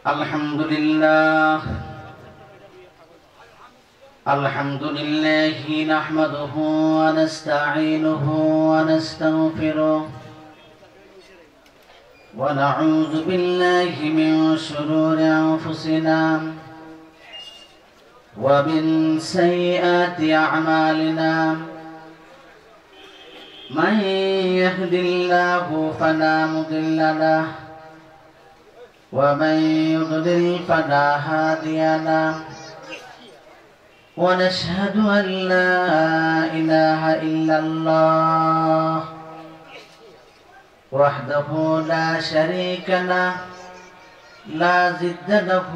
الحمد لله نحمده ونستعينه ونستغفره ونعوذ بالله من شرور أنفسنا ومن سيئات أعمالنا من يهد الله فلا مضل له ومن يضلل فلا هادي له ونشهد أن لا إله إلا الله وحده لا شريك له لا ضد له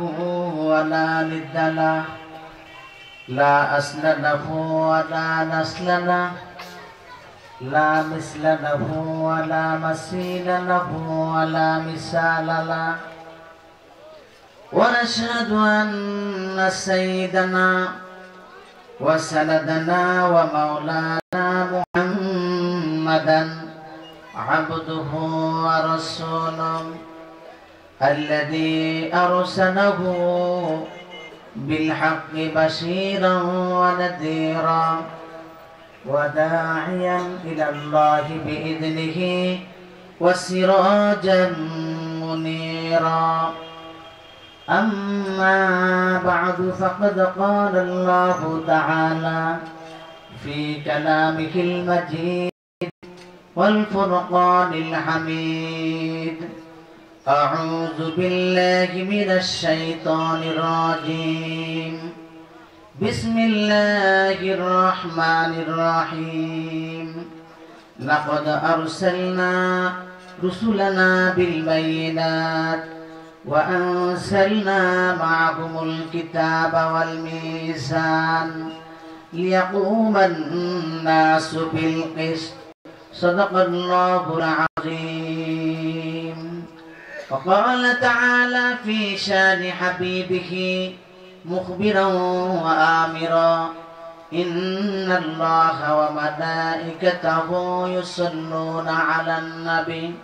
ولا ند له لا أصل له ولا نسل له لا مثل له ولا مثيل له ولا مثال له ونشهد أن سيدنا وسندنا ومولانا محمدا عبده ورسوله الذي أرسله بالحق بشيرا ونذيرا وداعيا إلى الله بإذنه وسراجا منيرا أما بعد فقد قال الله تعالى في كلامه المجيد والفرقان الحميد أعوذ بالله من الشيطان الرجيم بسم الله الرحمن الرحيم لقد أرسلنا رسلنا بالبينات وأنزلنا معهم الكتاب والميزان ليقوم الناس بالقسط صدق الله العظيم وقال تعالى في شان حبيبه مخبرا وآمرا إن الله وملائكته يصلون على النبي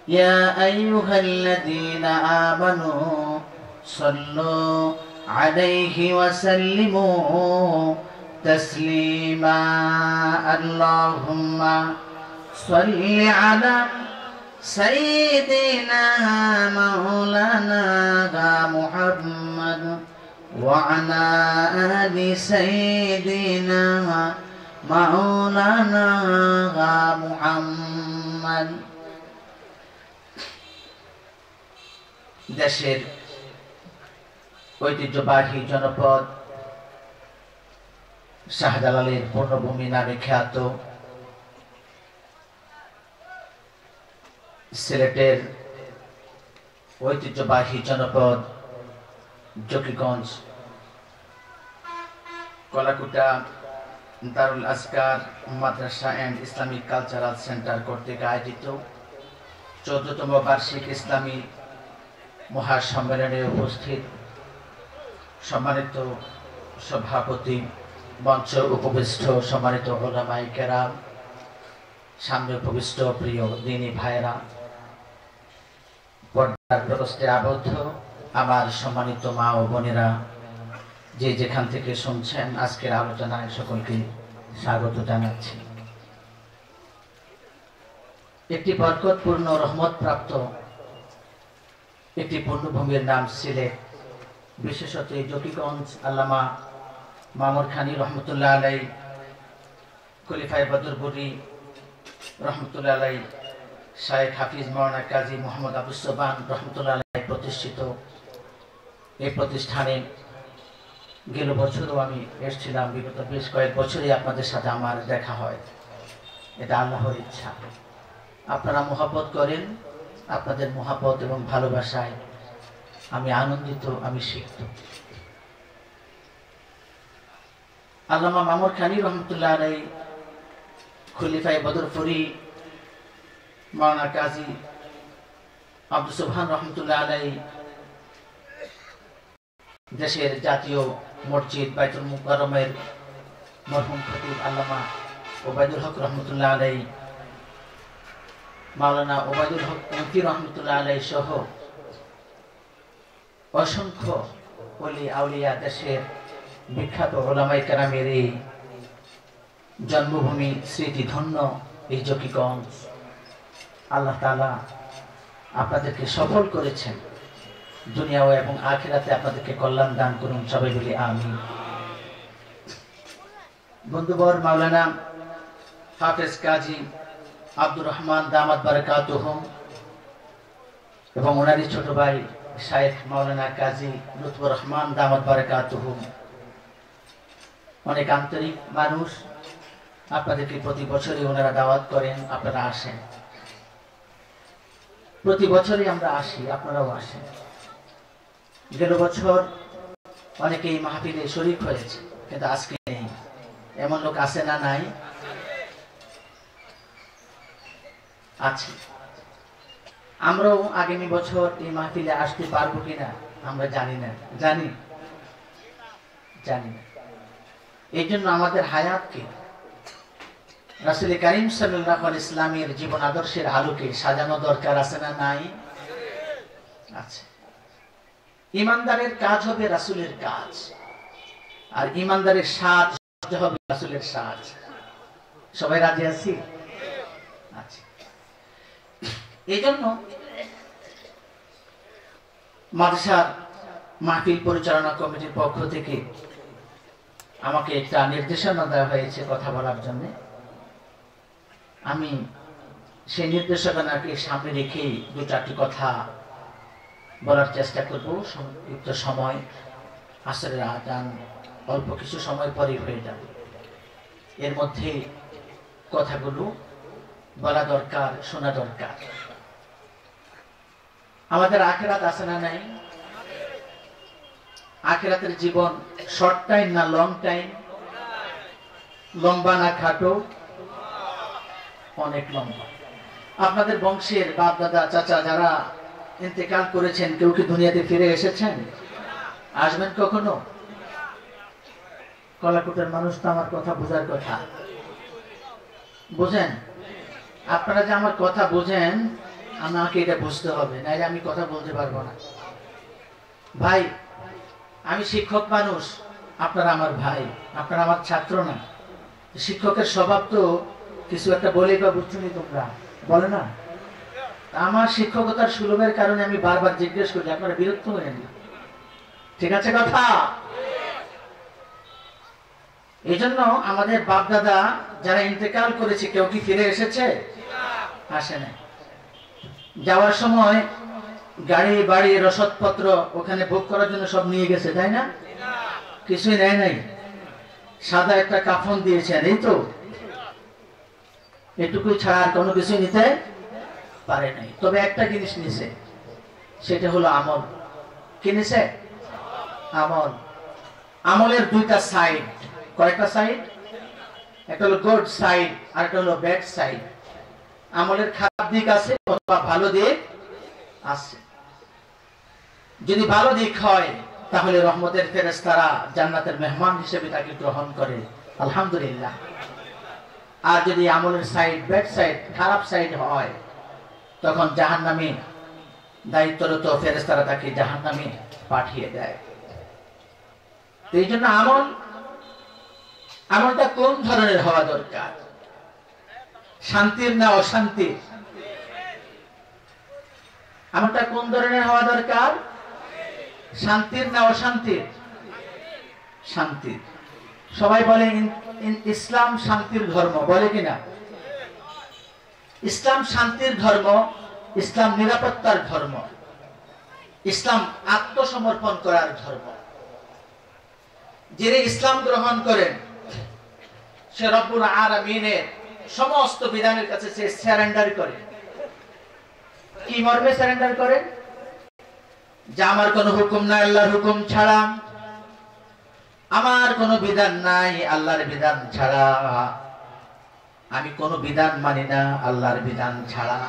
يا أيها الذين آمنوا صلوا عليه وسلموا تسليما اللهم صل على سيدنا مولانا محمد وعلى آل سيدنا مولانا محمد দেশের ঐতিহ্যবাহী জনপদ শাহজালালের পূর্ণভূমি নামে খ্যাত সিলেটের ঐতিহ্যবাহী জনপদ জকিগঞ্জ কলাকুটা দারুল আসকার মাদ্রাসা এন্ড ইসলামিক কালচারাল সেন্টার কর্তৃক আয়োজিত 14তম বার্ষিক ইসলামী মহাসম্মেলনে উপস্থিত সম্মানিত সভাপতি, মঞ্চ উপবিষ্ট সম্মানিত উলামায়ে কেরাম, সামনে উপবিষ্ট প্রিয় দিনী ভাইরা, পর্দার প্রকোষ্ঠে আবদ্ধ আমার সম্মানিত মা ও বোনেরা, যে যেখান থেকে শুনছেন আজকের আলোচনায় সকলকে স্বাগত জানাচ্ছি। একটি বরকতপূর্ণ রহমতপ্রাপ্ত একটি পূর্ণভূমির নাম সিলেট, বিশেষত জকিগঞ্জ আল্লামা মামুর খানি রহমতুল্লাহ আলাই, খলিফায়ে বদরপুরি রহমতুল্লাহ আলাই, শায়েখ হাফিজ মাওলানা কাজী মোহাম্মদ আবুস সোবহান রহমতুল্লাহ আলাই প্রতিষ্ঠিত এই প্রতিষ্ঠানে গেল বছরও আমি এসেছিলাম। বিগত বেশ কয়েক বছরই আপনাদের সাথে আমার দেখা হয়। এটা আল্লাহর ইচ্ছা। আপনারা মহব্বত করেন, আপনাদের মহব্বত এবং ভালোবাসায় আমি আনন্দিত, আমি সিক্ত। আল্লামা মামুর খানি রহমতুল্লাহ আলাই, খলিফায়ে বদরপুরি মাওলানা কাজী আবুস সোবহান রহমতুল্লাহ আলাই, দেশের জাতীয় মসজিদ বাইতুল মুকাররমের মরহুম খতিব আল্লামা ওবায়দুল হক রহমতুল্লাহ আলাই, মাওলানা ওবায়দুল হক মুফতি রহমতুল্লাহ আলাই সহ অসংখ্য ওলি আউলিয়া দেশের বিখ্যাত ওলামায়ে কেরামের এই জন্মভূমি স্মৃতিধন্য এই জকিগঞ্জ, আল্লাহ তাআলা আপনাদেরকে সফল করেছেন, দুনিয়াও এবং আখিরাতে আপনাদেরকে কল্যাণ দান করুন, সবাই বলি আমিন। বন্ধুবর মাওলানা হাফেজ কাজী আব্দুর রহমান দামাত বারাকাতুহুম এবং ওনারই ছোট ভাই শায়েখ মাওলানা কাজী লুৎফুর রহমান দামাত বারাকাতুহুম অনেক আন্তরিক মানুষ। আপনাদেরকে প্রতি বছরই ওনারা দাওয়াত করেন, আপনারা আসেন, প্রতি বছরই আমরা আসি, আপনারাও আসেন। গেল বছর অনেকেই মাহফিলে শরীক হয়েছে, কিন্তু আজকে নেই। এমন লোক আছে না নাই? আছে। আমরাও আগামী বছর এই মাহফিলে আসতে পারবো কিনা আমরা জানি না। জানি না। এই জন্য আমাদের হায়াতকে রাসূল কারীম সাল্লাল্লাহু আলাইহি ইসলামের জীবন আদর্শের আলোকে সাজানো দরকার, আছে না নাই? আছে। ইমানদারের কাজ হবে রাসূলের কাজ, আর ইমানদারের সাজ হবে রাসূলের সাজ। সবাই রাজি আছি? আচ্ছা, এই জন্য মাদ্রাসার মাহফিল পরিচালনা কমিটির পক্ষ থেকে আমাকে একটা নির্দেশনা দেওয়া হয়েছে কথা বলার জন্য। আমি সেই নির্দেশনাকে সামনে রেখে দু চারটি কথা বলার চেষ্টা করব। সংক্ষিপ্ত সময়, আসরের আযান অল্প কিছু সময় পরেই হয়ে যাবে। এর মধ্যে কথাগুলো বলা দরকার, শোনা দরকার। আমাদের আখিরাত আছে না নাই? আখিরাতের জীবন শর্ট টাইম না লং টাইম? লম্বা না খাটো? অনেক লম্বা। আপনাদের বংশের বাপ দাদা চাচা যারা ইন্তেকাল করেছেন, কেউ কি দুনিয়াতে ফিরে এসেছেন? আসবেন কখনো? কলাকুটের মানুষ তো আমার কথা বোঝার কথা। বুঝেন? আপনারা যে আমার কথা বুঝেন, আমাকে এটা বুঝতে হবে, নাইলে আমি কথা বলতে পারবো না। ভাই, আমি শিক্ষক মানুষ, আপনারা আমার ভাই, আপনারা আমার ছাত্র না। শিক্ষকের স্বভাব তো কিছু একটা বলে বা বুঝছো নি তোমরা, বলে না? আমার শিক্ষকতার সুলভের কারণে আমি বারবার জিজ্ঞেস করি, আপনারা বিরক্ত হয়ে না? ঠিক আছে কথা? এই জন্য আমাদের বাপ দাদা যারা ইন্তেকাল করেছে, কেউ কি ফিরে এসেছে? আসে নাই। যাওয়ার সময় গাড়ি বাড়ি রসদপত্র ওখানে ভোগ করার জন্য সব নিয়ে গেছে, তাই না? কিছুই নেয় নাই। সাদা একটা কাফন দিয়েছেন, এই তো, এটুকুই ছাড়া আর কোনো কিছু নিতে পারে নাই। তবে একটা জিনিস নিছে, সেটা হলো আমল। কি নিছে? আমল। আমলের দুইটা সাইড। কয়েকটা সাইড? একটা হলো গুড সাইড, আর একটা হলো ব্যাড সাইড। আমলের খারাপ দিক আছে অথবা ভালো দিক আছে। যদি ভালো দিক হয় তাহলে রহমতের ফেরেশতারা জান্নাতের মেহমান হিসেবে তাকে গ্রহণ করে, আলহামদুলিল্লাহ। আর যদি আমলের সাইড ব্যাড সাইড, খারাপ সাইড হয়, তখন জাহান্নামে দায়িত্বরত ফেরেশতারা তাকে জাহান্নামে পাঠিয়ে দেয়। এই জন্য আমলটা কোন ধরনের হওয়া দরকার? শান্তির না অশান্তির? আমলটা কোন ধরনের হওয়া দরকার? শান্তির না অশান্তির? শান্তির। সবাই বলে ইসলাম শান্তির ধর্ম, বলে কিনা? ইসলাম শান্তির ধর্ম, ইসলাম নিরাপত্তার ধর্ম, ইসলাম আত্মসমর্পণ করার ধর্ম। যিনি ইসলাম গ্রহণ করেন, সে রব্বুল আলামিনের সমস্ত বিধানের কাছে সে সারেন্ডার করে। কি মর্মে সারেন্ডার করেন? যে আমার কোনো হুকুম নাই আল্লাহর হুকুম ছাড়া, আমার কোনো বিধান নাই আল্লাহর বিধান ছাড়া, আমি কোনো বিধান মানি না আল্লাহর বিধান ছাড়া,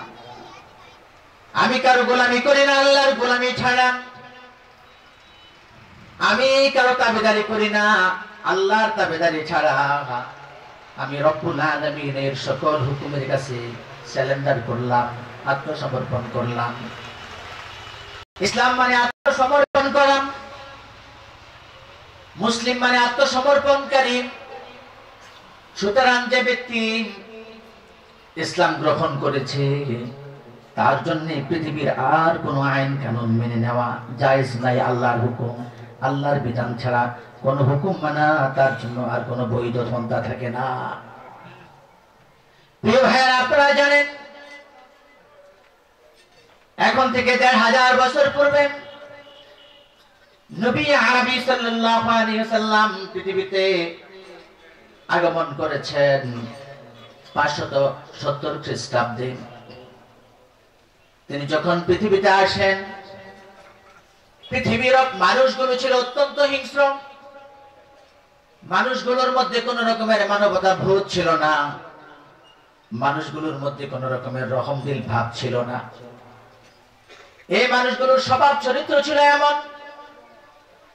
আমি কারো গোলামি করি না আল্লাহর গোলামি ছাড়া, আমি কারো তাবেদারি করি না আল্লাহর তাবেদারি ছাড়া, আমি রব্বুল আলামিনের সকল হুকুমের কাছে সারেন্ডার করলাম, আত্মসমর্পণ করলাম। ইসলাম মানে আত্মসমর্পণ করা, মুসলিম মানে আত্মসমর্পণকারী। সুতরাং যে ব্যক্তি ইসলাম গ্রহণ করেছে তার জন্য পৃথিবীর আর কোনো আইন কানুন মেনে নেওয়া জায়েজ নাই। আল্লাহর হুকুম, আল্লাহর বিধান ছাড়া কোনো হুকুম মানা তার জন্য আর কোনো বৈধ পন্থা থাকে না। প্রিয় ভাইয়েরা, আপনারা জানেন এখন থেকে ১৫০০ বছর পূর্বে নবী আরবি সাল্লাল্লাহু আলাইহি ওয়াসাল্লাম পৃথিবীতে আগমন করেছেন ৫৭০ খ্রিস্টাব্দে। তিনি যখন পৃথিবীতে আসেন, পৃথিবীর মানুষগুলো ছিল অত্যন্ত হিংস্র। মানুষগুলোর মধ্যে কোন রকমের মানবতা বোধ ছিল না, মানুষগুলোর মধ্যে কোন রকমের রহমদিল ভাব ছিল না। এই মানুষগুলোর স্বভাব চরিত্র ছিল এমন,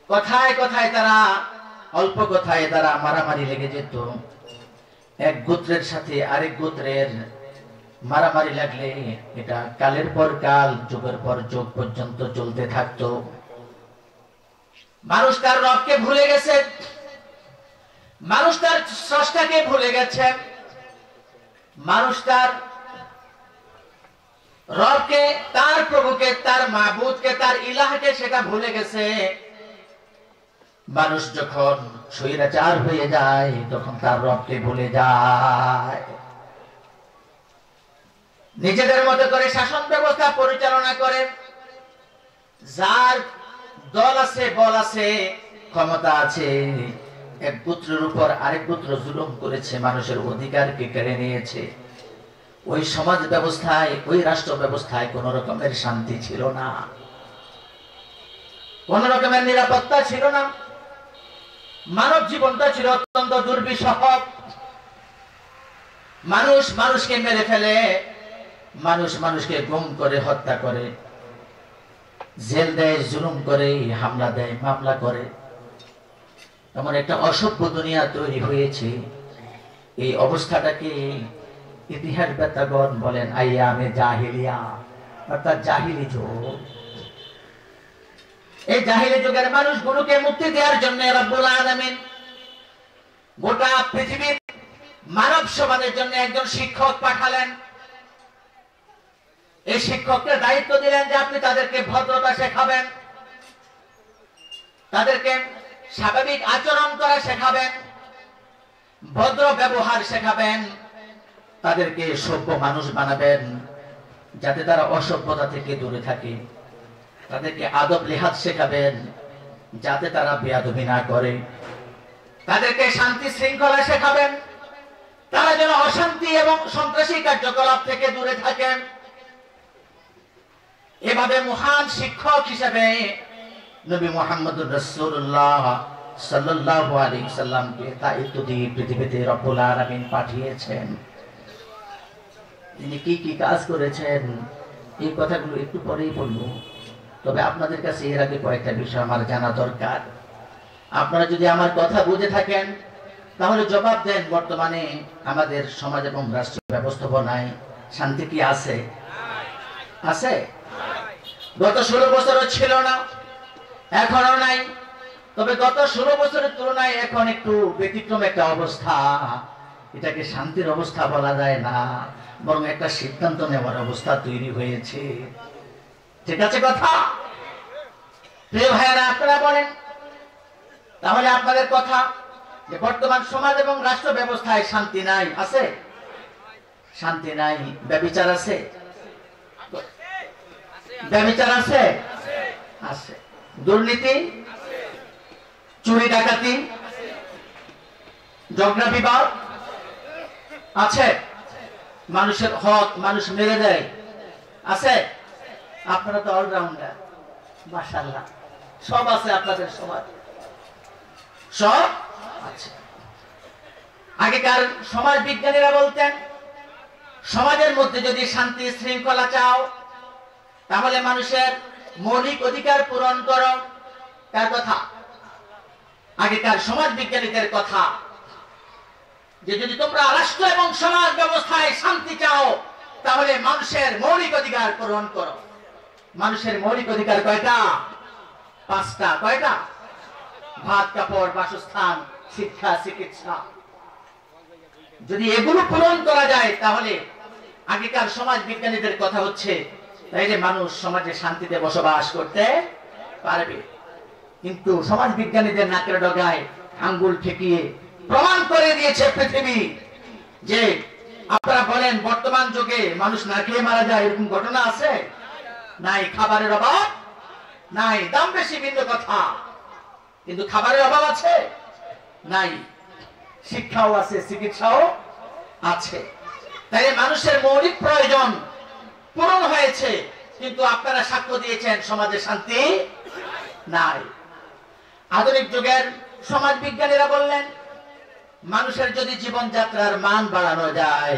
কথায় কথায় তারা, অল্প কথায় তারা মারামারি লেগে যেত। এক গোত্রের সাথে আরেক গোত্রের মারামারি লাগলে এটা কালের পর কাল, যুগের পর যুগ পর্যন্ত চলতে থাকতো। মানুষ তার রবকে ভুলে গেছে, মানুষ তার স্রষ্টাকে ভুলে গেছে, মানুষ তার রবকে, তার প্রভুকে, তার মাবুদকে, তার ইলাহকে সেটা ভুলে গেছে। মানুষ যখন স্বৈরাচার হয়ে যায় তখন তার রবকে ভুলে যায়। নিজেদের মতো করে শাসন ব্যবস্থা পরিচালনা করে, যার দল আছে, বল আছে, ক্ষমতা আছে, এক পুত্রের উপর আরেক পুত্র জুলুম করেছে, মানুষের অধিকারকে কেড়ে নিয়েছে। ওই সমাজ ব্যবস্থায়, ওই রাষ্ট্র ব্যবস্থায় কোন রকমের শান্তি ছিল না, কোন রকমের নিরাপত্তা ছিল না। মানব জীবনটা ছিল অত্যন্ত দুর্বিষহ। মানুষ মানুষকে মেরে ফেলে, মানুষ মানুষকে গুম করে হত্যা করে, জেল দেয়, জুলুম করে, হামলা দেয়, মামলা করে। এমন একটা অসভ্য দুনিয়া তৈরি হয়েছে। এই অবস্থাটাকে ইতিহাসবেত্তাগণ বলেন আইয়ামে জাহিলিয়া, অর্থাৎ জাহিলি যুগ। এই জাহিলি যুগের মানুষগুলোকে মুক্তি দেওয়ার জন্য রব্বুল আলামিন গোটা পৃথিবীর মানব সমাজের জন্য একজন শিক্ষক পাঠালেন। এই শিক্ষককে দায়িত্ব দিলেন যে আপনি তাদেরকে ভদ্রতা শেখাবেন, তাদেরকে স্বাভাবিক আচরণ করা শেখাবেন, ভদ্র ব্যবহার শেখাবেন, তাদেরকে সভ্য মানুষ বানাবেন, যাতে তারা অসভ্যতা থেকে দূরে থাকে। তাদেরকে আদব লিহাজ শেখাবেন, যাতে তারা বেয়াদবি না করে। তাদেরকে শান্তি শৃঙ্খলা শেখাবেন, তারা যেন অশান্তি এবং সন্ত্রাসী কার্যকলাপ থেকে দূরে থাকেন। এভাবে মহান শিক্ষক হিসেবে নবী মুহাম্মদুর রাসূলুল্লাহ সাল্লাল্লাহু আলাইহি সাল্লামকে দায়িত্ব দিয়ে পৃথিবীতে রব্বুল আলামিন পাঠিয়েছেন। তিনি কি কি কাজ করেছেন এই কথাগুলো একটু পরেই বলবো। তবে আপনাদের কাছে এর আগে কয়েকটা বিষয় আমার জানা দরকার। আপনারা যদি আমার কথা বুঝে থাকেন তাহলে জবাব দেন। বর্তমানে আমাদের সমাজ এবং রাষ্ট্র ব্যবস্থাপনায় শান্তি কি আছে? আছে? গত 16 বছরও ছিল না, এখনো নাই। তবে গত 16 বছরের তুলনায় এখন একটু ব্যতিক্রম একটা অবস্থা। এটাকে শান্তির অবস্থা বলা যায় না, বরং একটা সিদ্ধান্ত নেওয়ার অবস্থা তৈরি হয়েছে। ঠিক আছে কথা? প্রিয় ভাইয়েরা, আপনারা বলেন তাহলে আপনাদের কথা যে বর্তমান সমাজ এবং রাষ্ট্র ব্যবস্থায় শান্তি নাই। আছে? শান্তি নাই। ব্যভিচার আছে? ব্যভিচার আছে? আছে। দুর্নীতি, চুরি ডাকাতি, ঝগড়া বিবাদ আছে। মানুষের হক মানুষ মেরে দেয় আছে। আপনারা তো অলরাউন্ডার, মাশাআল্লাহ, সব আছে আপনাদের সমাজ, সব আছে। আগেকার সমাজ বিজ্ঞানীরা বলতেন সমাজের মধ্যে যদি শান্তি শৃঙ্খলা চাও তাহলে মানুষের মৌলিক অধিকার পূরণ করো। তার কথা, আগেকার সমাজ বিজ্ঞানীদের কথা, যে যদি তোমরা রাষ্ট্র এবং সমাজ ব্যবস্থায় শান্তি চাও তাহলে মানুষের মৌলিক অধিকার পূরণ করো। মানুষের মৌলিক অধিকার কয়টা? পাঁচটা। কয়টা? ভাত, কাপড়, বাসস্থান, শিক্ষা, চিকিৎসা। যদি এগুলো পূরণ করা যায় তাহলে আগেকার সমাজ বিজ্ঞানীদের কথা হচ্ছে তাইলে মানুষ সমাজে শান্তিতে বসবাস করতে পারবে। কিন্তু সমাজ বিজ্ঞানীদের নাকের ডগায় আঙ্গুল ঠেকিয়ে প্রমাণ করে দিয়েছে পৃথিবী যে আপনারা বলেন বর্তমান যুগে মানুষ না খেয়ে মারা যায়, এরকম ঘটনা আছে? নাই। খাবারের অভাব নাই, দাম বেশি ভিন্ন কথা, কিন্তু খাবারের অভাব আছে? নাই। শিক্ষাও আছে, চিকিৎসাও আছে। তাই মানুষের মৌলিক প্রয়োজন পূরণ হয়েছে, কিন্তু আপনারা সাক্ষ্য দিয়েছেন সমাজে শান্তি নাই। আধুনিক যুগের সমাজ বিজ্ঞানীরা বললেন মানুষের যদি জীবনযাত্রার মান বাড়ানো যায়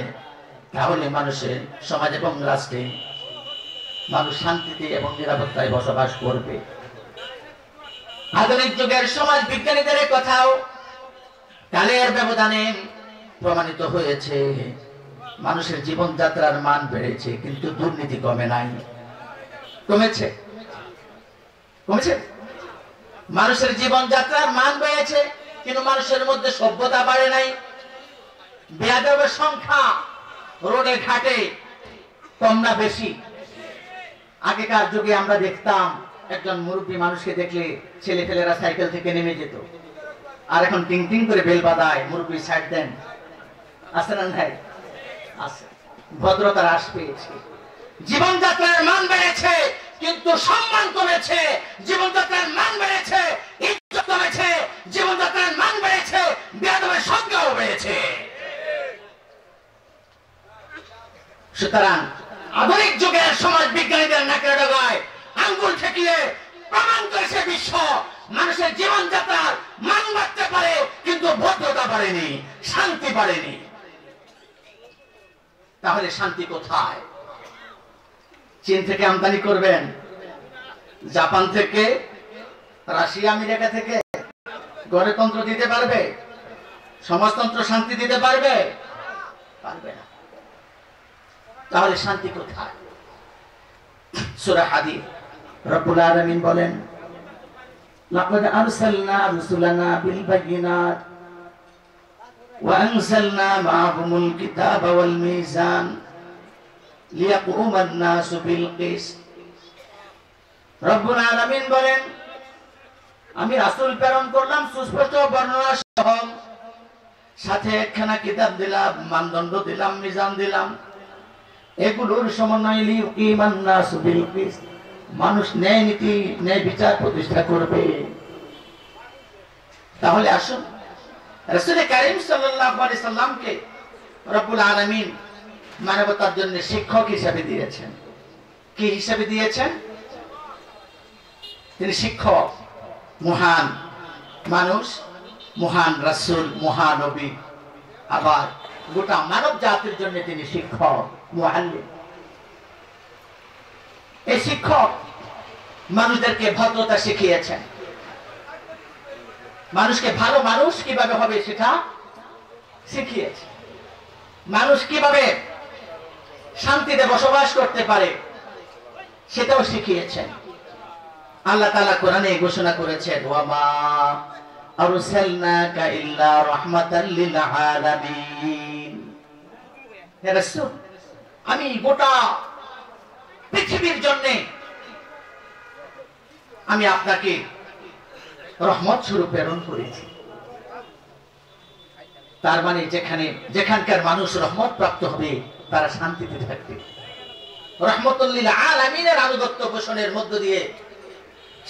তাহলে মানুষের সমাজ এবং রাষ্ট্রে মানুষ শান্তিতে এবং নিরাপত্তায় বসবাস করবে। আধুনিক যুগের সমাজ বিজ্ঞানীদের কথাও কালের ব্যবধানে প্রমাণিত হয়েছে। মানুষের জীবনযাত্রার মান বেড়েছে কিন্তু দুর্নীতি কমে নাই। কমেছে? কমেছে। মানুষের জীবনযাত্রার মান বেড়েছে কিন্তু মানুষের মধ্যে সভ্যতা বাড়ে নাই। বেয়াদবের সংখ্যা রোডে ঘাটে কম না বেশি? আগেকার যুগে আমরা দেখতাম একজন মুরব্বী মানুষকে দেখলে ছেলে ফেলেরা সাইকেল থেকে নেমে যেত, আর এখন টিং টিং করে বেল বাঁধায়, মুরব্বী সাইড দেন। আছে না নাই? আছে। ভদ্রতা হ্রাস পেয়েছে, জীবনযাত্রার মান বেড়েছে কিন্তু সম্মান কমেছে। জীবনযাত্রার মান বেড়েছে, ইজ্জত কমেছে। জীবনযাত্রার মান বেড়েছে, বেয়াদবের সংখ্যাও বেড়েছে। সুতরাং আধুনিক যুগের সমাজ বিজ্ঞানীদের নাকের ডগায় আঙ্গুল ঠেকিয়ে প্রমাণ করেছে বিশ্ব মানুষের জীবনযাত্রার মান বাড়তে পারে কিন্তু ভদ্রতা বাড়েনি, শান্তি বাড়েনি। তাহলে শান্তি কোথায়? চীন থেকে আমদানি করবেন, জাপান থেকে, রাশিয়া, আমেরিকা থেকে গণতন্ত্র দিতে পারবে? সমাজতন্ত্র শান্তি দিতে পারবে? পারবে না। তাহলে শান্তি কোথায়? সূরা হাদীদ রব্বুল আলামিন বলেন লাকাদ আরসালনা রুসুলানা বিল বায়িনাত ওয়া আনজালনা মা'হুমুল কিতাবা ওয়াল মিজান লিয়াকুমান নাসু বিল কিসত। রব্বুল আলামিন বলেন আমি রাসূল প্রেরণ করলাম সুস্পষ্ট বর্ণনা সহ, সাথে একখানা কিতাব দিলাম, মানদণ্ড দিলাম, মিজান দিলাম। এগুলোর সমন্বয়ে লিয়াকুমান নাসু বিল কিসত, মানুষ ন্যায় নীতি, ন্যায় বিচার প্রতিষ্ঠা করবে। তাহলে আসুন রাসূল কারীম সাল্লাল্লাহু আলাইহি সাল্লামকে রব্বুল আলামিন মানবতার জন্য শিক্ষক হিসেবে দিয়েছেন। কি হিসেবে দিয়েছেন? তিনি শিক্ষক, মহান মানুষ, মহান রাসূল, মহানবী, আবার গোটা মানব জাতির জন্য তিনি শিক্ষক, মুআল্লিম। এই শিক্ষক মানুষদেরকে ভদ্রতা শিখিয়েছেন, মানুষকে ভালো মানুষ কিভাবে হবে সেটা শিখিয়েছে, মানুষ কিভাবে শান্তিতে বসবাস করতে পারে সেটাও শিখিয়েছেন। আল্লাহ তাআলা কোরআনে ঘোষণা করেছেন ওয়া মা আরসালনাকা ইল্লা রাহমাতাল লিল আলামিন। হে রাসূল, আমি গোটা পৃথিবীর জন্য আমি আপনাকে রহমত স্বরূপ প্রেরণ করেছি। তার মানে যেখানকার মানুষ রহমত প্রাপ্ত হবে তারা শান্তিতে থাকবে। রহমতুল লিল আলামিনের আনুগত্য পোষণের মধ্য দিয়ে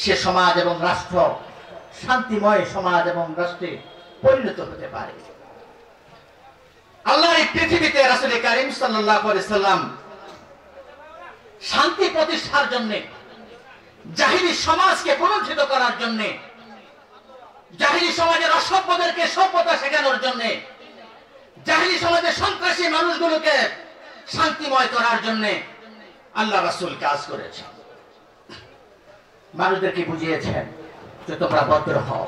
সে সমাজ এবং রাষ্ট্র শান্তিময় সমাজ এবং রাষ্ট্রে পরিণত হতে পারে। আল্লাহর এই পৃথিবীতে রাসূল কারীম সাল্লাল্লাহু আলাইহি সাল্লাম শান্তি প্রতিষ্ঠার জন্য, জাহিলি সমাজকে পুনরুজ্জীবিত করার জন্য, জাহিলি সমাজের অসভ্যদেরকে সভ্যতা শেখানোর জন্য, জাহিলি সমাজের সন্ত্রাসী মানুষগুলোকে শান্তিময় করার জন্য আল্লাহ রাসূল কাজ করেছেন। মানুষদেরকে বুঝিয়েছেন যে তোমরা ভদ্র হও।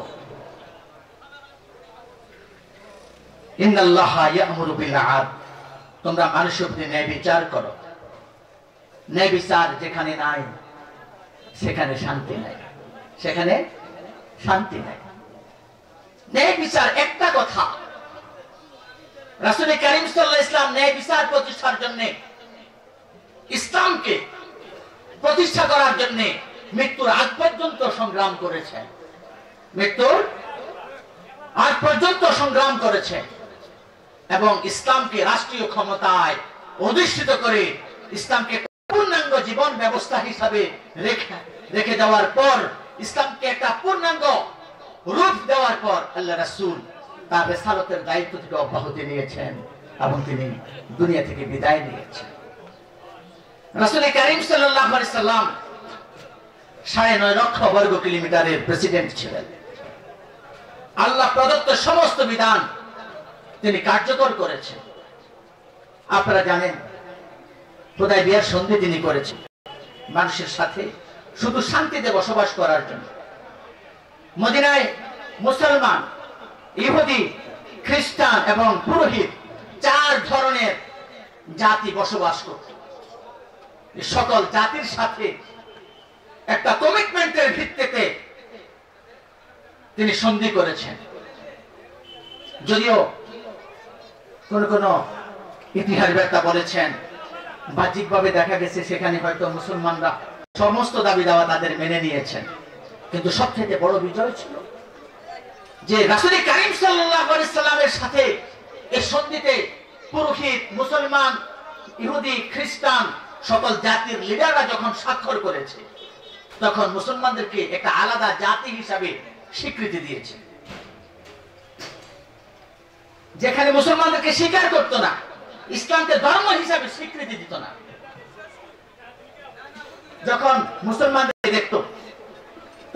ইন্নাল্লাহা ইয়া'মুরু বিল আদল, তোমরা মানুষের প্রতি ন্যায় বিচার করো। ন্যায় বিচার যেখানে নাই সেখানে শান্তি নাই, সেখানে শান্তি নাই। ন্যায় বিচার একটা কথা, রাসূল কারীম সাল্লাল্লাহু আলাইহি ওয়াসাল্লাম ন্যায় বিচার প্রতিষ্ঠার জন্য, ইসলামকে প্রতিষ্ঠা করার জন্য মৃত্যুর আগ পর্যন্ত সংগ্রাম করেছেন, মৃত্যুর আগ পর্যন্ত সংগ্রাম করেছেন এবং ইসলামকে রাষ্ট্রীয় ক্ষমতায় অধিষ্ঠিত করে ইসলামকে পূর্ণাঙ্গ জীবন ব্যবস্থা হিসাবে রেখে দেওয়ার পর, ইসলামকে একটা পূর্ণাঙ্গ রূপ দেওয়ার পর আল্লাহ রাসূল তার রিসালাতের দায়িত্ব থেকে অব্যাহতি নিয়েছেন এবং তিনি দুনিয়া থেকে বিদায় নিয়েছেন। রাসূল কারীম সাল্লাল্লাহু আলাইহি সাল্লাম 9.5 লক্ষ বর্গ কিলোমিটারের প্রেসিডেন্ট ছিলেন। আল্লাহ প্রদত্ত সমস্ত বিধান তিনি কার্যকর করেছেন। আপনারা জানেন হুদায়বিয়ার সন্ধি তিনি করেছেন মানুষের সাথে শুধু শান্তিতে বসবাস করার জন্য। মদিনায় মুসলমান, ইহুদি, খ্রিস্টান এবং পুরোহিত 4 ধরনের জাতি বসবাস করত। সকল জাতির সাথে একটা কমিটমেন্টের ভিত্তিতে তিনি সন্ধি করেছেন। যদিও কোন কোন ইতিহাসবেত্তা বলেছেন বাহ্যিকভাবে দেখা গেছে সেখানে হয়তো মুসলমানরা সমস্ত দাবি দাওয়া তাদের মেনে নিয়েছেন, কিন্তু সবথেকে বড় বিজয় ছিল যে রাসূল কারীম সাল্লাল্লাহু আলাইহি সাল্লামের সাথে এই সন্ধিতে পুরোহিত, মুসলমান, ইহুদি, খ্রিস্টান সকল জাতির লিডাররা যখন স্বাক্ষর করেছে তখন মুসলমানদেরকে একটা আলাদা জাতি হিসাবে স্বীকৃতি দিয়েছে। যেখানে মুসলমানদেরকে স্বীকার করত না, ইসলামকে ধর্ম হিসাবে স্বীকৃতি দিত না, যখন মুসলমানদের দেখত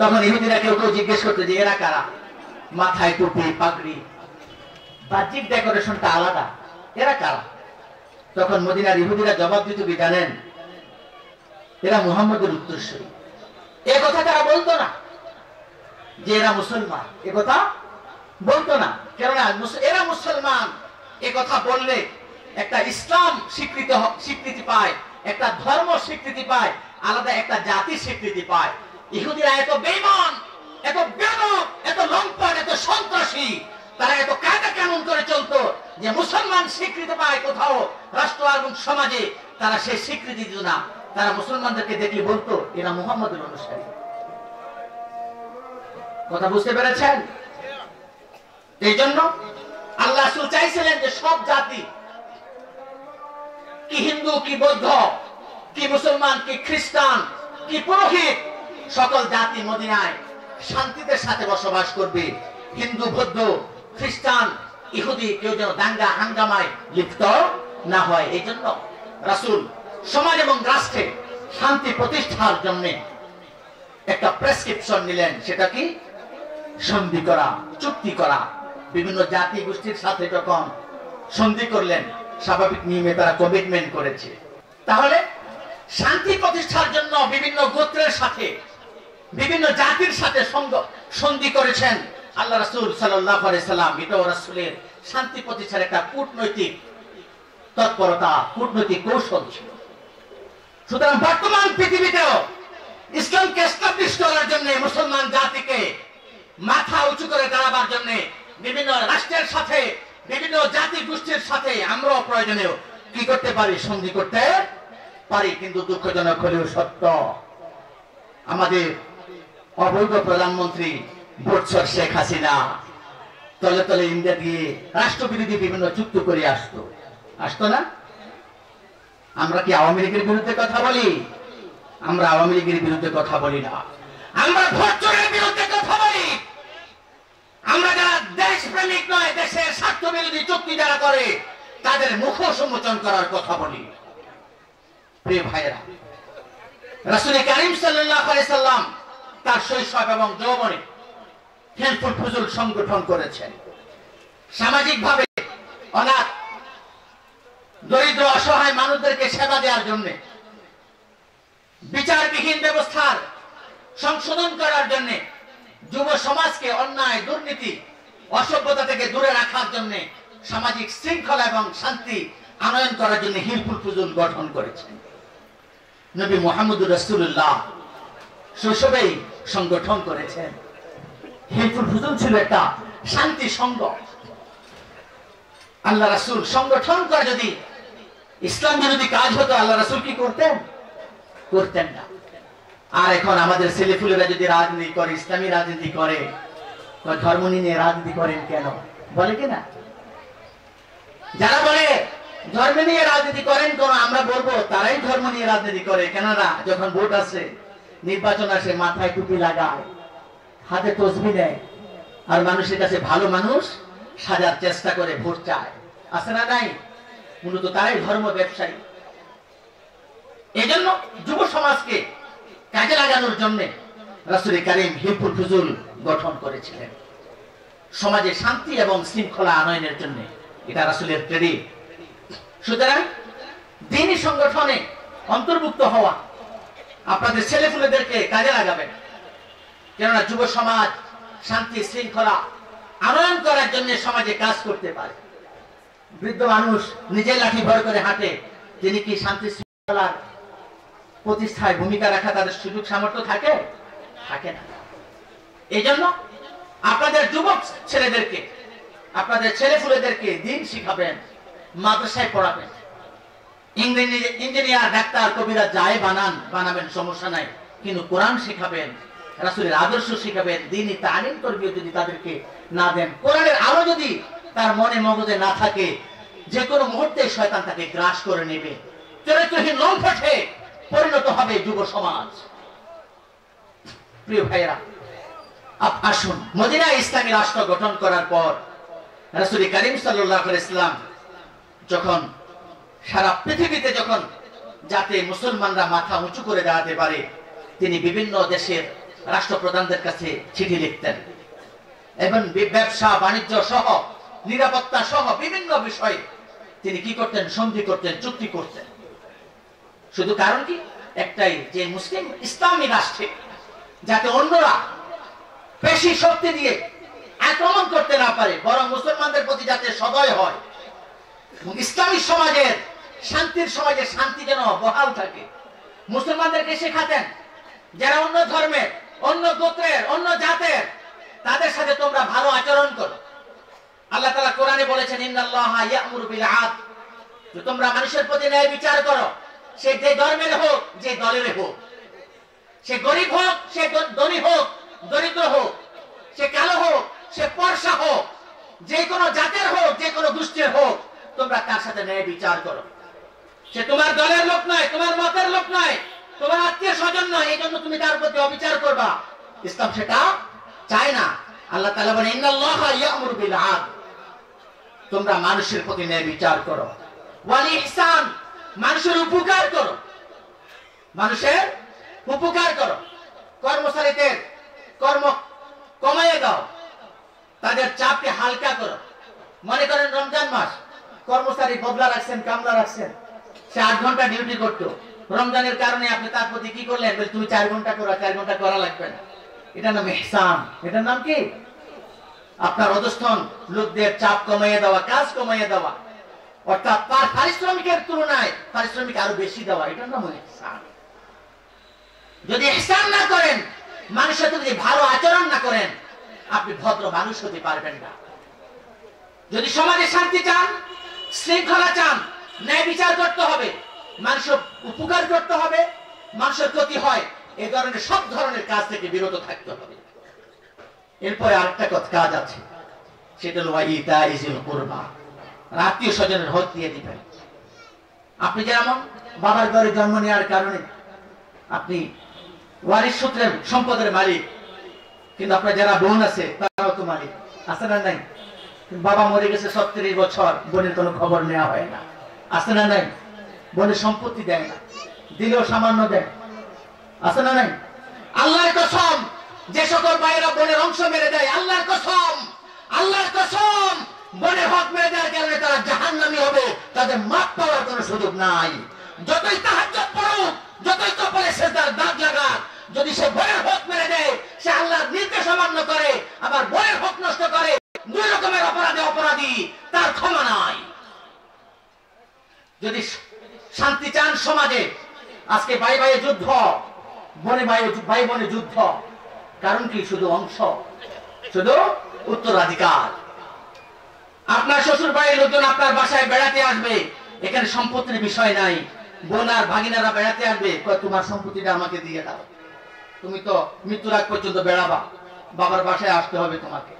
তখন ইহুদিরা কেউ কেউ জিজ্ঞেস করতো যে এরা কারা, মাথায় টুপি, পাগড়ি, বাহ্যিক ডেকোরেশনটা আলাদা, এরা কারা? তখন মদিনার ইহুদিরা জবাব দিত কি জানেন? এরা মুহাম্মদের উত্তরসূরি। এ কথা তারা বলতো না যে এরা মুসলমান, এ কথা বলতো না, কেননা এরা মুসলমান এ কথা বললে একটা ইসলাম স্বীকৃতি পায়, একটা ধর্ম স্বীকৃতি পায়, আলাদা একটা জাতি স্বীকৃতি পায়। ইহুদিরা এত বেঈমান, এত বেয়াদব, এত লম্পট, এত সন্ত্রাসী, তারা এত কায়দা কানুন করে চলতো যে মুসলমান স্বীকৃতি পায় কোথাও রাষ্ট্র এবং সমাজে, তারা সেই স্বীকৃতি দিত না। তারা মুসলমানদেরকে দেখলে বলতো এরা মুহাম্মদের অনুসারী। কথা বুঝতে পেরেছেন? এই জন্য আল্লাহ রাসূল চাইছিলেন যে সব জাতি, কি হিন্দু, কি বৌদ্ধ, কি মুসলমান, কি খ্রিস্টান, কি পুরোহিত, সকল জাতি মদিনায় শান্তিতে সাথে বসবাস করবে। হিন্দু, বৌদ্ধ, খ্রিস্টান, ইহুদি কেউ যেন দাঙ্গা হাঙ্গামায় লিপ্ত না হয়। এই জন্য রাসূল সমাজ এবং রাষ্ট্রে শান্তি প্রতিষ্ঠার জন্য একটা প্রেসক্রিপশন নিলেন। সেটা কি? সন্ধি করা, চুক্তি করা। বিভিন্ন জাতি গোষ্ঠীর সাথে যখন সন্ধি করলেন, স্বাভাবিক নিয়মে তারা কমিটমেন্ট করেছে। তাহলে শান্তি প্রতিষ্ঠার জন্য বিভিন্ন গোত্রের সাথে, বিভিন্ন জাতির সাথে সন্ধি করেছেন আল্লাহ রাসূল সাল্লাল্লাহু আলাইহি সাল্লাম। এটাও রাসূলের শান্তি প্রতিষ্ঠার একটা কূটনৈতিক তৎপরতা, কূটনৈতিক কৌশল ছিল। সুতরাং বর্তমান পৃথিবীতেও ইসলামকে এস্টাবলিশ করার জন্য, মুসলমান জাতিকে মাথা উঁচু করে দাঁড়াবার জন্য বিভিন্ন রাষ্ট্রের সাথে, বিভিন্ন জাতি গোষ্ঠীর সাথে আমরাও প্রয়োজনীয় কি করতে পারি? সন্ধি করতে পারি। কিন্তু দুঃখজনক হলেও সত্য, আমাদের অবৈধ প্রধানমন্ত্রী বৎসর শেখ হাসিনা তলে তলে ইন্ডিয়া দিয়ে রাষ্ট্রবিরোধী বিভিন্ন চুক্তি করে আসতো না? আমরা কি আওয়ামী লীগের বিরুদ্ধে কথা বলি? আমরা আওয়ামী লীগের বিরুদ্ধে কথা বলি না, আমরা ভোটচোরের বিরুদ্ধে কথা বলি। আমরা যারা দেশপ্রেমিক নয়, দেশের স্বার্থ বিরোধী চুক্তি যারা করে তাদের মুখ উন্মোচন করার কথা বলি। প্রিয় ভাইয়েরা, রাসূল কারীম সাল্লাল্লাহু আলাইহি সাল্লাম তার শৈশব এবং যৌবনে হেল্পফুল ফুজুল সংগঠন করেছেন। সামাজিক ভাবে অনাথ, দরিদ্র, অসহায় মানুষদেরকে সেবা দেওয়ার জন্য, বিচারবিহীন ব্যবস্থার সংশোধন করার জন্য, যুব সমাজকে অন্যায়, দুর্নীতি, অসভ্যতা থেকে দূরে রাখার জন্য, সামাজিক শৃঙ্খলা এবং শান্তি আনয়ন করার জন্য হিলফুল ফুজুল গঠন করেছেন। নবী মুহাম্মদুর রাসূলুল্লাহ শৈশবেই সংগঠন করেছেন। হিলফুল ফুজুল ছিল একটা শান্তি সংঘ। আল্লাহ রাসূল সংগঠন করে যদি ইসলাম বিরোধী কাজ হতো, আল্লাহ রাসূল কি করতেন? করতেন না। আর এখন আমাদের ছেলেপুলেরা যদি রাজনীতি করে, ইসলামী রাজনীতি করে, ধর্ম নিয়ে রাজনীতি করেন কেন বলে কিনা? যারা বলে ধর্ম নিয়ে রাজনীতি করেন কেন, আমরা বলবো তারাই ধর্ম নিয়ে রাজনীতি করে। কেননা যখন ভোট আসে, নির্বাচন আসে, মাথায় টুপি লাগায়, হাতে তসবিহ নেয়, আর মানুষের কাছে ভালো মানুষ সাজার চেষ্টা করে ভোট চায়। আছে না নাই? মূলত তারাই ধর্ম ব্যবসায়ী। এই জন্য যুব সমাজকে কাজে লাগানোর জন্য রাসূল কারীম হিলফুল ফুজুল গঠন করেছিলেন, সমাজে শান্তি এবং শৃঙ্খলা আনয়নের জন্য। এটা রাসূলের ক্রেডিট। সুতরাং দ্বীনি সংগঠনে অন্তর্ভুক্ত হওয়া, আপনাদের ছেলেপুলেদেরকে কাজে লাগাবেন। কেননা যুব সমাজ শান্তি শৃঙ্খলা আনয়ন করার জন্য সমাজে কাজ করতে পারে। বৃদ্ধ মানুষ নিজে লাঠি ভর করে হাঁটে, তিনি কি শান্তি শৃঙ্খলার প্রতিষ্ঠায় ভূমিকা রাখা তাদের সুযোগ সামর্থ্য থাকে? থাকে না। এই জন্য আপনাদের যুবক ছেলেদেরকে, আপনাদের ছেলেপুলেদেরকে দ্বীন শিখাবেন, মাদ্রাসায় পড়াবেন। ইঞ্জিনিয়ার, ডাক্তার, কবিরা যাই বানাবেন, সমস্যা নাই, কিন্তু কোরআন শিখাবেন, রাসূলের আদর্শ শিখাবেন। দ্বীনি তালিম তরবিয়ত যদি তাদেরকে না দেন, কোরআনের আলো যদি তার মনে মগজে না থাকে, যে কোনো মুহূর্তে শয়তান তাকে গ্রাস করে নেবে, চরিত্রহীন লম্পটে পরিণত হবে যুব সমাজ। প্রিয় ভাইয়েরা, আসুন, মদিনায় ইসলামী রাষ্ট্র গঠন করার পর রাসূল কারীম সাল্লাল্লাহু আলাইহি ওয়াসাল্লাম যখন সারা পৃথিবীতে যখন যাতে মুসলমানরা মাথা উঁচু করে দাঁড়াতে পারে, তিনি বিভিন্ন দেশের রাষ্ট্রপ্রধানদের কাছে চিঠি লিখতেন এবং ব্যবসা বাণিজ্য সহ, নিরাপত্তা সহ বিভিন্ন বিষয়ে তিনি কি করতেন? সন্ধি করতেন, চুক্তি করতেন। শুধু কারণ কি? একটাই, যে মুসলিম ইসলামী রাষ্ট্রে যাতে অন্যরা পেশি শক্তি দিয়ে আক্রমণ করতে না পারে, বরং মুসলমানদের প্রতি যাতে সদয় হয়, ইসলামী সমাজের শান্তির সমাজে শান্তি যেন বহাল থাকে। মুসলমানদেরকে শেখাতেন যারা অন্য ধর্মের, অন্য গোত্রের, অন্য জাতের, তাদের সাথে তোমরা ভালো আচরণ করো। আল্লাহ তাআলা কোরআনে বলেছেন, ইন্নাল্লাহা ইয়া'মুরু বিল আদল, যে তোমরা মানুষের প্রতি ন্যায় বিচার করো, সে যে ধর্মের হোক, যে দলের হোক, সে গরিব হোক, সে ধনী হোক, দরিদ্র হোক, সে কালো হোক, সে ফর্সা হোক, যে কোনো জাতের হোক, যে কোনো গোষ্ঠীর হোক, তোমরা তার সাথে ন্যায় বিচার করো। সে তোমার দলের লোক নয়, তোমার মতের লোক নয়, তোমার আত্মীয় স্বজন নয়, এই জন্য তুমি তার প্রতি অবিচার করবা। ইসলাম সেটা চায় না। আল্লাহ তাআলা বলেন, ইন্নাল্লাহা ইয়া'মুরু বিল আদল, তোমরা মানুষের প্রতি ন্যায় বিচার করো। ওয়াল ইহসান, মানুষের উপকার করো, মানুষের উপকার করো। কর্মচারীদের কর্ম কমাইয়ে দাও, তাদের চাপকে হালকা করো। মনে করেন রমজান মাস, কর্মচারী বদলা রাখছেন, কামলা রাখছেন, সে 8 ঘন্টা ডিউটি করতো। রমজানের কারণে আপনি তার প্রতি কি করলেন? তুমি 4 ঘন্টা করো, 4 ঘন্টা করা লাগবে না। এটার নাম ইহসান। এটার নাম কি? আপনার অধস্তন লোকদের চাপ কমাইয়ে দেওয়া, কাজ কমাইয়ে দেওয়া, অর্থাৎ তার পারিশ্রমিকের তুলনায় পারিশ্রমিক আরো বেশি দেওয়া, এটার নাম ইহসান। যদি ইহসান না করেন, মানুষের সাথে যদি ভালো আচরণ না করেন, আপনি ভদ্র মানুষ হতে পারবেন না। যদি সমাজে শান্তি চান, শৃঙ্খলা চান, ন্যায় বিচার করতে হবে, মানুষের উপকার করতে হবে, মানুষের ক্ষতি হয়, এই ধরনের সব ধরনের কাজ থেকে বিরত থাকতে হবে। এরপরে আরেকটা কাজ আছে, সেটা হলো ইতাইযিল কুরবা, আত্মীয় স্বজনের হক দিয়ে দিবেন। আপনি যেমন বাবার ঘরে জন্ম নেওয়ার কারণে আপনি ওয়ারিশ সূত্রে সম্পদের মালিক, কিন্তু আপনার যারা বোন আছে তারাও তো মালিক, আছে না নাই? বাবা মরে গেছে 37 বছর, বোনের কোনো খবর নেওয়া হয় না, আছে না নাই? বোনের সম্পত্তি দেয় না, দিলেও সামান্য দেয়, আছে না নাই? আল্লাহর কসম, যে সকল ভাইয়েরা বোনের অংশ মেরে দেয়, আল্লাহর কসম, আল্লাহর কসম, বোনের হক মেরে দেওয়ার কারণে তারা জাহান্নামী হবে, তাদের মাপ পাওয়ার কোনো সুযোগ নাই। যতই তাহাজ্জুদ পড়ুক, যতই কপালে সেজদার দাগ লাগাক, যদি সে বোনের হক মেরে দেয়, সে আল্লাহর নির্দেশ অমান্য করে, আবার বোনের হক নষ্ট করে, 2 রকমের অপরাধী, তার ক্ষমা নাই। যদি শান্তি চান সমাজে, আজকে ভাই ভাই যুদ্ধ, বনে ভাই বনে যুদ্ধ, কারণ কি? শুধু অংশ, শুধু উত্তরাধিকার। আপনার শ্বশুর বাড়ির লোকজন আপনার বাসায় বেড়াতে আসবে, এখানে সম্পত্তির বিষয় নাই। বোন আর ভাগিনারা বেড়াতে আসবে, তোমার সম্পত্তিটা আমাকে দিয়ে দাও, তুমি তো মৃত্যুর আগ পর্যন্ত বেড়াবা, বাবার বাসায় আসতে হবে তোমাকে।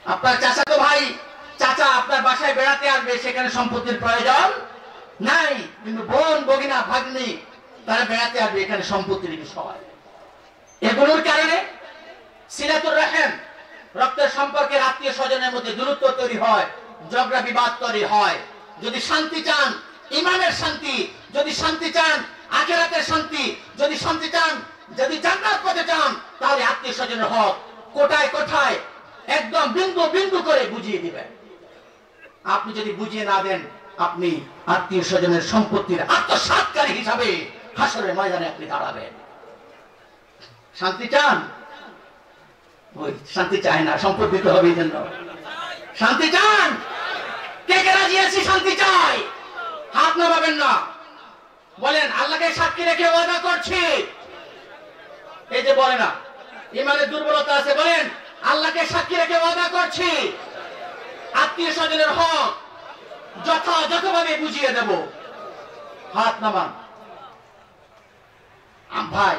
আপনার চাচাতো ভাই চাচা আপনার বাসায় বেড়াতে আসবে, সেখানে সম্পত্তির প্রয়োজন নাই, কিন্তু বোন ভগিনা ভাগ্নি তারা বেড়াতে আসবে, এখানে সম্পত্তির বিষয়। এগুলোর কারণে সিলাতুর রহিম, রক্তের সম্পর্কের আত্মীয় স্বজনের মধ্যে দূরত্ব তৈরি হয়, ঝগড়া বিবাদ তৈরি হয়। যদি শান্তি চান, ইমানের শান্তি, যদি শান্তি চান, আখিরাতের শান্তি, যদি শান্তি চান, যদি জান্নাত পেতে চান, তাহলে আত্মীয় স্বজনের হক কোথায় কোথায় একদম বিন্দু বিন্দু করে বুঝিয়ে দিবেন। আপনি যদি বুঝিয়ে না দেন, আপনি আত্মীয় স্বজনের সম্পত্তির আত্মসাৎকারী হিসাবে হাসরের ময়দানে আপনি দাঁড়াবেন। শান্তি চান? ওই শান্তি চায় না, সম্পদ দিতে হবে এই জন্য। শান্তি চান? কে কে রাজি আছি শান্তি চাই? হাত নামাবেন না, বলেন আল্লাহকে সাক্ষী রেখে ওয়াদা করছি। এই যে বলে না, ইমানের দুর্বলতা আছে, বলেন আল্লাহকে সাক্ষী রেখে ওয়াদা করছি আত্মীয় স্বজনের হক যথাযথভাবে বুঝিয়ে দেব। হাত নামান। ভাই,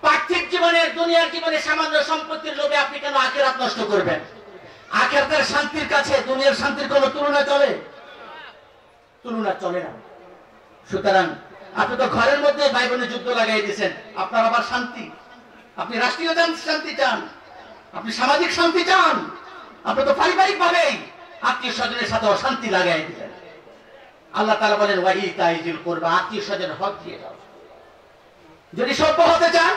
পার্থিব জীবনের দুনিয়ার জীবনে সামান্য সম্পত্তির লোভে আপনি কেন আখিরাত নষ্ট করবেন? আখিরাতের শান্তির কাছে দুনিয়ার শান্তির কোনো তুলনা চলে? তুলনা চলে না। সুতরাং আপনি তো ঘরের মধ্যে ভাই বোনের যুদ্ধ লাগাই দিয়েছেন, আপনার আবার শান্তি? আপনি রাষ্ট্রীয় শান্তি চান, আপনি সামাজিক শান্তি চান, আপনি তো পারিবারিক ভাবেই আত্মীয় স্বজনের সাথে অশান্তি লাগাই দিলেন। আল্লাহ তাআলা বলেন ওয়াইতাইজিল কুরবা, আত্মীয় স্বজনের হক দিয়ে দাও। যদি সভ্য হতে চান,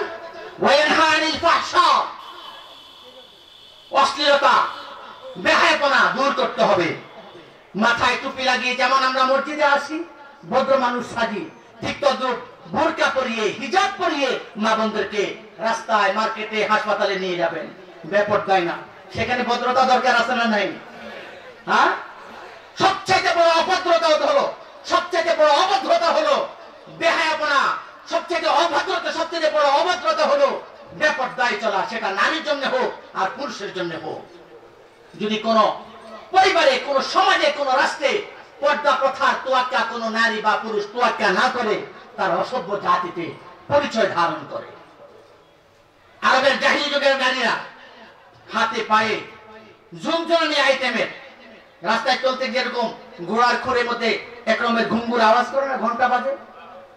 ওয়ায়ানহা আনিল ফাহশা, অশ্লীলতা বেহায়াপনা দূর করতে হবে। মাথায় টুপি লাগিয়ে যেমন আমরা মসজিদে আসি, ভদ্র মানুষ সাজি, ঠিক তদ্রুপ বোরকা পরিয়ে, হিজাব পরিয়ে মা বোনদেরকে রাস্তায়, মার্কেটে, হাসপাতালে নিয়ে যাবেন। বেপরদায় না, সেখানে ভদ্রতা দরকার আছে না নাই? হ্যাঁ, সবচেয়ে বড় অভদ্রতা হলো, সবচেয়ে বড় অভদ্রতা হলো বেহায়াপনা, সবচেয়ে অভদ্রতা, সবচেয়ে বড় অভদ্রতা হলো বেপরদায় চলা, সেটা নারীর জন্য হোক আর পুরুষের জন্য হোক। যদি কোনো পরিবারে, কোনো সমাজে, কোনো রাষ্ট্রে পর্দা প্রথার তোয়াক্কা কোনো নারী বা পুরুষ তোয়াক্কা না করে, তার অসভ্য জাতিতে পরিচয় ধারণ করে। আরবের জাহিলি যুগের নারীরা হাতে পায়ে ঝুমঝুমানি আইটেমের, রাস্তায় চলতে যেরকম ঘোড়ার খোরের মধ্যে একরকমের ঘুঙ্গুর আওয়াজ করে না, ঘন্টা বাজে,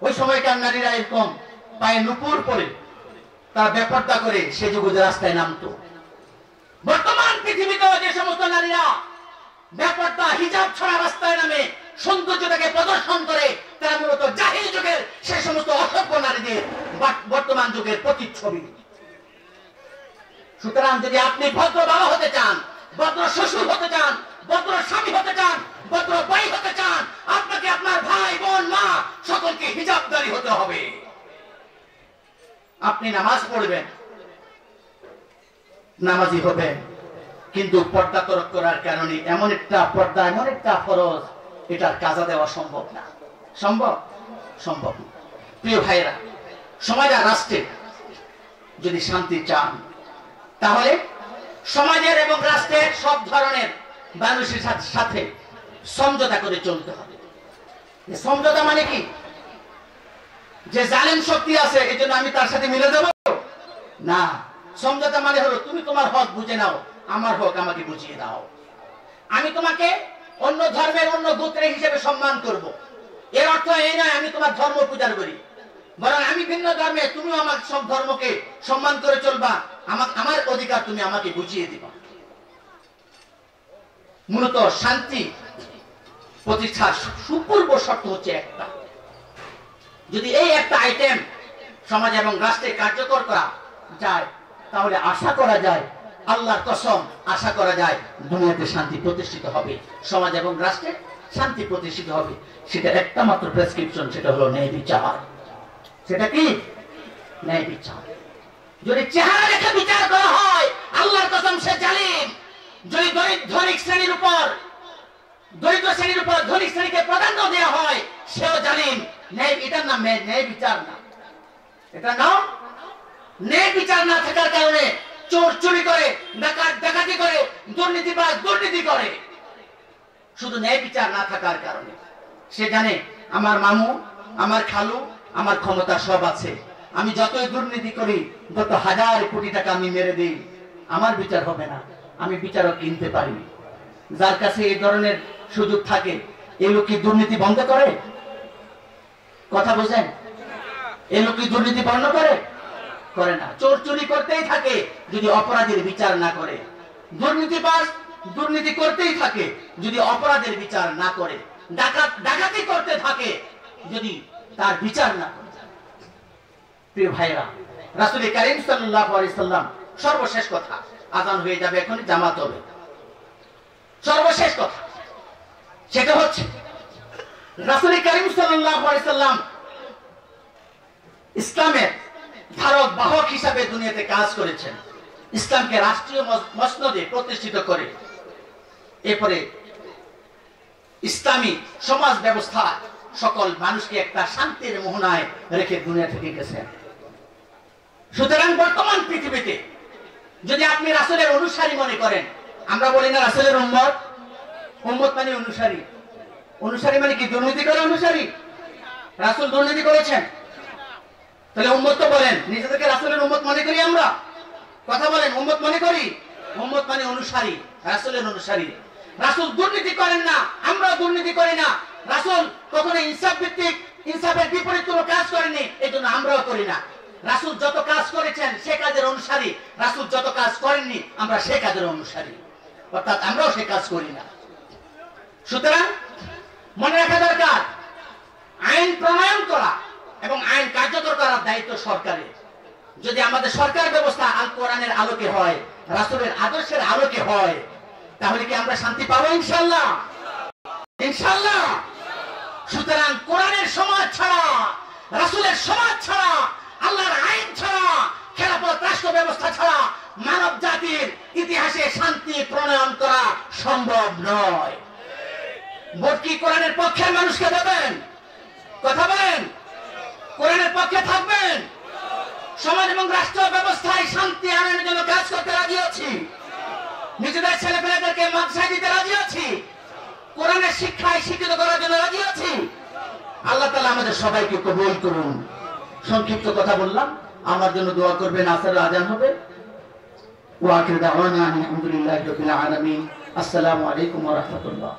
ওই সময়কার নারীরা এরকম পায়ে নুপুর পরে তারা বেপর্দা করে সে যুগে রাস্তায় নামতো। বর্তমান পৃথিবীতেও যে সমস্ত নারীরা বেপর্দা হিজাব ছাড়া রাস্তায় নামে সৌন্দর্যটাকে প্রদর্শন করে, তারা মূলত জাহিল যুগের সে সমস্ত অসভ্য নারীদের বর্তমান যুগের প্রতিচ্ছবি। সুতরাং যদি আপনি ভদ্র বাবা হতে চান, ভদ্র শ্বশুর হতে চান, ভদ্র স্বামী হতে চান, ভদ্র ভাই হতে চান, আপনাকে আপনার ভাই বোন মা সকলকে হিজাবদারি হতে হবে। আপনি নামাজ পড়বেন, নামাজি হবেন, কিন্তু পর্দা তরক করার কারণে এমন একটা পর্দা, এমন একটা ফরজ, এটার কাজা দেওয়া সম্ভব না। সম্ভব? সম্ভব না। প্রিয় ভাইরা, সমাজ আর রাষ্ট্রে যদি শান্তি চান, তাহলে সমাজের এবং রাষ্ট্রের সব ধরনের মানুষের সাথে সমঝোতা করে চলতে হবে। সমঝোতা মানে কি? যে জালেম শক্তি আছে এই জন্য আমি তার সাথে মিলে যাব না। সমঝোতা মানে হলো তুমি তোমার হক বুঝে নাও, আমার হক আমাকে বুঝিয়ে দাও। আমি তোমাকে অন্য ধর্মের, অন্য গোত্রের হিসেবে সম্মান করব, এর অর্থ এই নয় আমি তোমার ধর্ম পূজা করি, বরং আমি ভিন্ন ধর্মে, তুমিও আমার সব ধর্মকে সম্মান করে চলবা, আমার অধিকার তুমি আমাকে বুঝিয়ে দিবা। মূলত শান্তি প্রতিষ্ঠার সুপূর্ব শর্ত হচ্ছে একটা। যদি এই একটা আইটেম সমাজ এবং রাষ্ট্রে কার্যকর করা যায়, তাহলে আশা করা যায়, আল্লাহর কসম আশা করা যায়, দুনিয়াতে শান্তি প্রতিষ্ঠিত হবে, সমাজ এবং রাষ্ট্রে শান্তি প্রতিষ্ঠিত হবে। সেটা একটা মাত্র প্রেসক্রিপশন, সেটা হলো ন্যায় বিচার। সেটা কি? ন্যায় বিচার। যদি চেহারা রেখে বিচার করা হয়, আল্লাহর কসম সে জালিম। যদি দরিদ্র শ্রেণীর উপর ধনী শ্রেণীকে প্রাধান্য দেওয়া হয়, সেও জালিম। ন্যায়, এটার নাম ন্যায় বিচার না। এটা নাম ন্যায় বিচার না থাকার কারণে চোর চুরি করে, ডাকাত ডাকাতি করে, দুর্নীতিবাজ দুর্নীতি করে, শুধু ন্যায় বিচার না থাকার কারণে। সে জানে আমার মামু, আমার খালু, আমার ক্ষমতা সব আছে, আমি যতই দুর্নীতি করি, যত হাজার কোটি টাকা আমি মেরে দিই, আমার বিচার হবে না, আমি বিচারক কিনতে পারি। যার কাছে এই ধরনের সুযোগ থাকে, এই লোক কি দুর্নীতি বন্ধ করে? কথা বোঝেন? এই লোক কি দুর্নীতি বন্ধ করে? করে না। চোর চুরি করতেই থাকে যদি অপরাধীর বিচার না করে, দুর্নীতিবাজ দুর্নীতি করতেই থাকে যদি অপরাধের বিচার না করে, ডাকাত ডাকাতি করতে থাকে যদি তার বিচার না করে। প্রিয় ভাইরা, রাসূল কারীম সাল্লাল্লাহু আলাইহি সাল্লাম সর্বশেষ কথা, আযান হয়ে যাবে এখন, জামাত হবে, সর্বশেষ কথা সেটা হচ্ছে রাসূল কারীম সাল্লাল্লাহু আলাইহি সাল্লাম ইসলামের ধারক বাহক হিসাবে দুনিয়াতে কাজ করেছেন, ইসলামকে রাষ্ট্রীয় মসনদে প্রতিষ্ঠিত করে এরপরে ইসলামী সমাজ ব্যবস্থা সকল মানুষকে একটা শান্তির মোহনায় রেখে দুনিয়া থেকে গেছেন। সুতরাং বর্তমান পৃথিবীতে যদি আপনি রাসূলের অনুসারী মনে করেন, আমরা বলি না রাসূলের উম্মত, উম্মত মানে অনুসারী, অনুসারী মানে কি দুর্নীতি করে অনুসারী? রাসূল দুর্নীতি করেছেন? তাহলে উম্মত তো বলেন, নিজেদেরকে রাসূলের উম্মত মনে করি আমরা? কথা বলেন, উম্মত মনে করি? উম্মত মানে অনুসারী, রাসূলের অনুসারী। রাসূল দুর্নীতি করেন না, আমরা দুর্নীতি করি না। রাসূল কখনো ইনসাফ ভিত্তিক, ইনসাফের বিপরীত কোনো কাজ করেনি, এজন্য আমরাও করি না। রাসূল যত কাজ করেছেন সে কাজের অনুসারী, রাসূল যত কাজ করেননি আমরা সে কাজের অনুসারী, অর্থাৎ আমরাও সে কাজ করি না। সুতরাং মনে রাখা দরকার, আইন প্রণয়ন করা এবং আইন কার্যকর করার দায়িত্ব সরকারের। যদি আমাদের সরকার ব্যবস্থা আল কোরআনের আলোকে হয়, রাসূলের আদর্শের আলোকে হয়, তাহলে কি আমরা শান্তি পাবো? ইনশাআল্লাহ, ইনশাআল্লাহ। সুতরাং কোরআনের সমাজ ছাড়া, রাসূলের সমাজ ছাড়া, আল্লাহর আইন ছাড়া, খেলাফত রাষ্ট্র ব্যবস্থা ছাড়া মানব জাতির ইতিহাসে শান্তি প্রণয়ন করা সম্ভব নয়। ভোট কি কোরআনের পক্ষের মানুষকে দেবেন? কথা বলেন, কোরআনের পক্ষে থাকবেন? সমাজ এবং রাষ্ট্র ব্যবস্থায় শান্তি আনার জন্য কাজ করতে রাজি আছি, নিজেদের ছেলেপেলেদেরকে মাদ্রাসায় দিতে রাজি আছি, কোরআনের শিক্ষায় শিক্ষিত করার জন্য রাজি আছি। আল্লাহ তাআলা আমাদের সবাইকে কবুল করুন। সংক্ষিপ্ত কথা বললাম, আমার জন্য দোয়া করবেন। আসরের আযান হবে। ওয়া আখিরু দাওয়ানা আলহামদুলিল্লাহি রাব্বিল আলামিন। আসসালামু আলাইকুম ওয়া রাহমাতুল্লাহ।